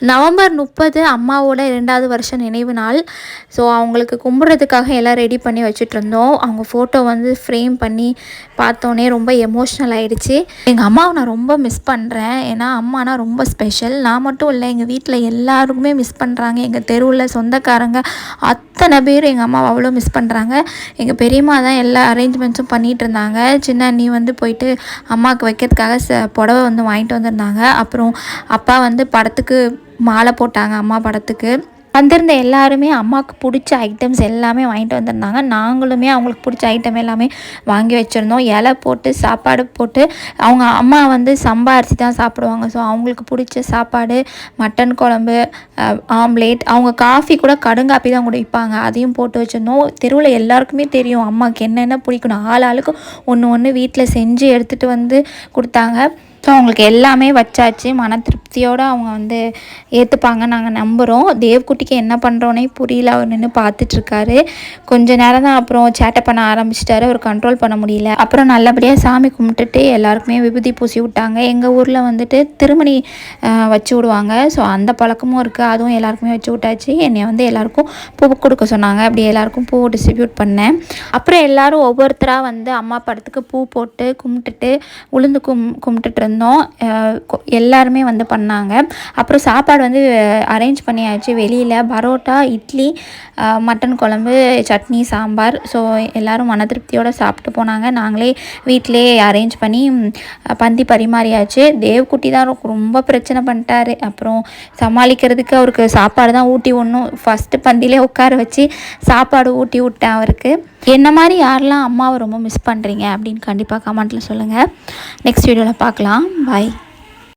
November 30 அம்மாவோட 2வது வருஷ நினைவு நாள். ஸோ அவங்களுக்கு கும்பிட்றதுக்காக எல்லாம் ரெடி பண்ணி வச்சுட்ருந்தோம். அவங்க ஃபோட்டோ வந்து ஃப்ரேம் பண்ணி பார்த்தோன்னே ரொம்ப எமோஷ்னல் ஆகிடுச்சு. எங்கள் அம்மாவை நான் ரொம்ப மிஸ் பண்ணுறேன். ஏன்னா அம்மானா ரொம்ப ஸ்பெஷல். நான் மட்டும் இல்லை, எங்கள் வீட்டில் எல்லாருக்குமே மிஸ் பண்ணுறாங்க. எங்கள் தெருவில் சொந்தக்காரங்க அத்தனை பேர் எங்கள் அம்மாவை அவ்வளோ மிஸ் பண்ணுறாங்க. எங்கள் பெரியம்மா தான் எல்லா அரேஞ்ச்மெண்ட்ஸும் பண்ணிகிட்டு இருந்தாங்க. சின்ன அண்ணி வந்து போயிட்டு அம்மாவுக்கு வைக்கிறதுக்காக புடவை வந்து வாங்கிட்டு வந்திருந்தாங்க. அப்புறம் அப்பா வந்து படத்துக்கு மாலை போட்டாங்க. அம்மா படத்துக்கு வந்திருந்த எல்லாருமே அம்மாவுக்கு பிடிச்ச ஐட்டம்ஸ் எல்லாமே வாங்கிட்டு வந்திருந்தாங்க. நாங்களுமே அவங்களுக்கு பிடிச்ச ஐட்டம் எல்லாமே வாங்கி வச்சுருந்தோம். இலை போட்டு சாப்பாடு போட்டு, அவங்க அம்மா வந்து சம்பா அரிசி தான் சாப்பிடுவாங்க. ஸோ அவங்களுக்கு பிடிச்ச சாப்பாடு, மட்டன் குழம்பு, ஆம்லேட், அவங்க காஃபி கூட கடுங்காப்பி தான் குடிப்பாங்க, அதையும் போட்டு வச்சுருந்தோம். தெருவில் எல்லாருக்குமே தெரியும் அம்மாவுக்கு என்னென்ன பிடிக்கணும். ஆளுக்கு ஒன்று வீட்டில் செஞ்சு எடுத்துகிட்டு வந்து கொடுத்தாங்க. ஸோ அவங்களுக்கு எல்லாமே வச்சாச்சு. மன திருப்தியோடு அவங்க வந்து ஏற்றுப்பாங்க நாங்கள் நம்புகிறோம். தேவ்குட்டிக்கு என்ன பண்ணுறோன்னே புரியல. அவர் நின்று பார்த்துட்ருக்காரு. கொஞ்சம் நேரம் தான், அப்புறம் சேட்டை பண்ண ஆரம்பிச்சிட்டாரு. அவர் கண்ட்ரோல் பண்ண முடியல. அப்புறம் நல்லபடியாக சாமி கும்பிட்டுட்டு எல்லாருக்குமே விபூதி பூசி விட்டாங்க. எங்கள் ஊரில் வந்துட்டு திருமணி வச்சு விடுவாங்க. ஸோ அந்த பழக்கமும் இருக்குது. அதுவும் எல்லாருக்குமே வச்சு விட்டாச்சு. என்னை வந்து எல்லாேருக்கும் பூ கொடுக்க சொன்னாங்க. அப்படி எல்லாேருக்கும் பூ டிஸ்ட்ரிபியூட் பண்ணேன். அப்புறம் எல்லோரும் ஒவ்வொருத்தராக வந்து அம்மா படத்துக்கு பூ போட்டு கும்பிட்டுட்டு உளுந்து கும்பிட்டுட்டு இருந்தோம். எல்லாருமே வந்து பண்ணாங்க. அப்புறம் சாப்பாடு வந்து அரேஞ்ச் பண்ணியாச்சு. வெளியில் பரோட்டா, இட்லி, மட்டன் குழம்பு, சட்னி, சாம்பார். ஸோ எல்லோரும் மன திருப்தியோடு சாப்பிட்டு போனாங்க. நாங்களே வீட்டிலே அரேஞ்ச் பண்ணி பந்தி பரிமாறியாச்சு. தேவ்குட்டி தான் ரொம்ப பிரச்சனை பண்ணிட்டாரு. அப்புறம் சமாளிக்கிறதுக்கு அவருக்கு சாப்பாடு தான் ஊட்டி விடணும். ஃபஸ்ட்டு பந்திலே உட்கார வச்சு சாப்பாடு ஊட்டி விட்டேன் அவருக்கு. என்ன மாதிரி யாரெல்லாம் அம்மாவை ரொம்ப மிஸ் பண்ணுறீங்க அப்படின்னு கண்டிப்பாக கமெண்ட்டில் சொல்லுங்கள். நெக்ஸ்ட் வீடியோவில் பார்க்கலாம். பாய்.